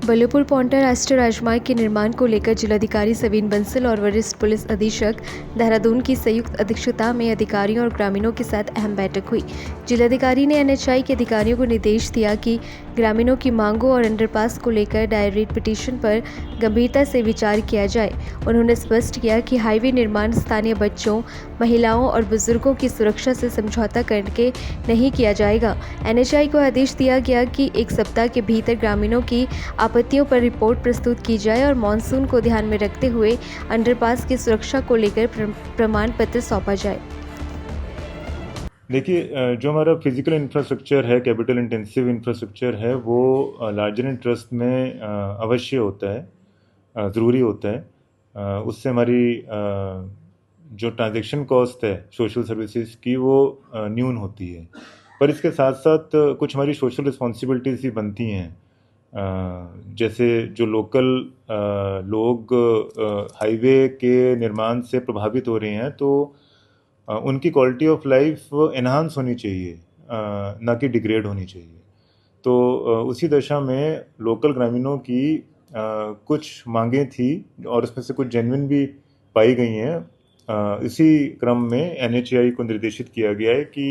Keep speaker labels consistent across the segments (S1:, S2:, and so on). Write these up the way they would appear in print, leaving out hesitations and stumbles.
S1: बल्लभपुर पौंटा राष्ट्रीय राजमार्ग के निर्माण को लेकर जिलाधिकारी सवीन बंसल और वरिष्ठ पुलिस अधीक्षक देहरादून की संयुक्त अध्यक्षता में अधिकारियों और ग्रामीणों के साथ अहम बैठक हुई। जिलाधिकारी ने एनएचआई के अधिकारियों को निर्देश दिया कि ग्रामीणों की मांगों और अंडरपास को लेकर दायर रीट पिटीशन पर गंभीरता से विचार किया जाए। उन्होंने स्पष्ट किया कि हाईवे निर्माण स्थानीय बच्चों, महिलाओं और बुजुर्गों की सुरक्षा से समझौता करके नहीं किया जाएगा। एनएचआई को आदेश दिया गया कि 1 सप्ताह के भीतर ग्रामीणों की आपत्तियों पर रिपोर्ट प्रस्तुत की जाए और मानसून को ध्यान में रखते हुए अंडरपास की सुरक्षा को लेकर प्रमाण पत्र सौंपा जाए।
S2: देखिए, जो हमारा फिजिकल इंफ्रास्ट्रक्चर है, कैपिटल इंटेंसिव इंफ्रास्ट्रक्चर है, वो लार्जर इन ट्रस्ट में अवश्य होता है, ज़रूरी होता है। उससे हमारी जो ट्रांजैक्शन कॉस्ट है सोशल सर्विसेज की वो न्यून होती है। पर इसके साथ साथ कुछ हमारी सोशल रिस्पॉन्सिबिलिटीज़ भी बनती हैं। जैसे जो लोकल लोग हाईवे के निर्माण से प्रभावित हो रहे हैं, तो उनकी क्वालिटी ऑफ लाइफ एनहांस होनी चाहिए, ना कि डिग्रेड होनी चाहिए। तो उसी दशा में लोकल ग्रामीणों की कुछ मांगें थी और उसमें से कुछ जेन्युइन भी पाई गई हैं। इसी क्रम में एनएचआई को निर्देशित किया गया है कि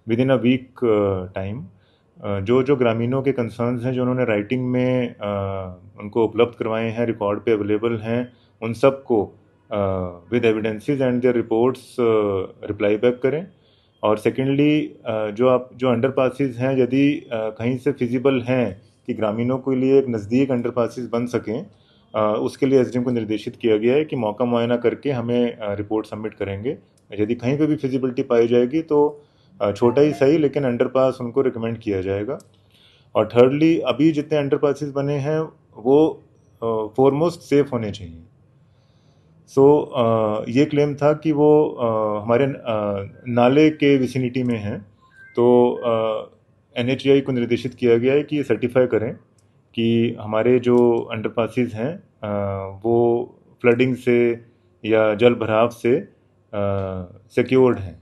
S2: within a week time जो ग्रामीणों के कंसर्न्स हैं, जो उन्होंने राइटिंग में उनको उपलब्ध करवाए हैं, रिकॉर्ड पे अवेलेबल हैं, उन सब को with evidences and their reports reply back करें। और सेकेंडली, जो अंडरपासेस हैं, यदि कहीं से फिजिबल हैं कि ग्रामीणों के लिए एक नज़दीक अंडरपासेस बन सकें, उसके लिए एसडीएम को निर्देशित किया गया है कि मौका मुआयना करके हमें रिपोर्ट सबमिट करेंगे। यदि कहीं पे भी फिजिबिलिटी पाई जाएगी तो छोटा ही सही लेकिन अंडरपास उनको रिकमेंड किया जाएगा। और थर्डली, अभी जितने अंडरपासेस बने हैं वो फॉरमोस्ट सेफ होने चाहिए। ये क्लेम था कि वो हमारे नाले के विसिनिटी में हैं, तो एनएचआई को निर्देशित किया गया है कि ये सर्टिफाई करें कि हमारे जो अंडरपासेस हैं वो फ्लडिंग से या जल भराव से सिक्योर्ड हैं।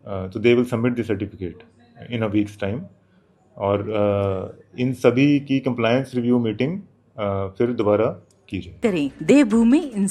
S2: तो they will submit the certificate in a weeks time. और इन सभी की कंप्लायंस रिव्यू मीटिंग फिर दोबारा की जाए।
S3: करें देवभूमि इंसाइट।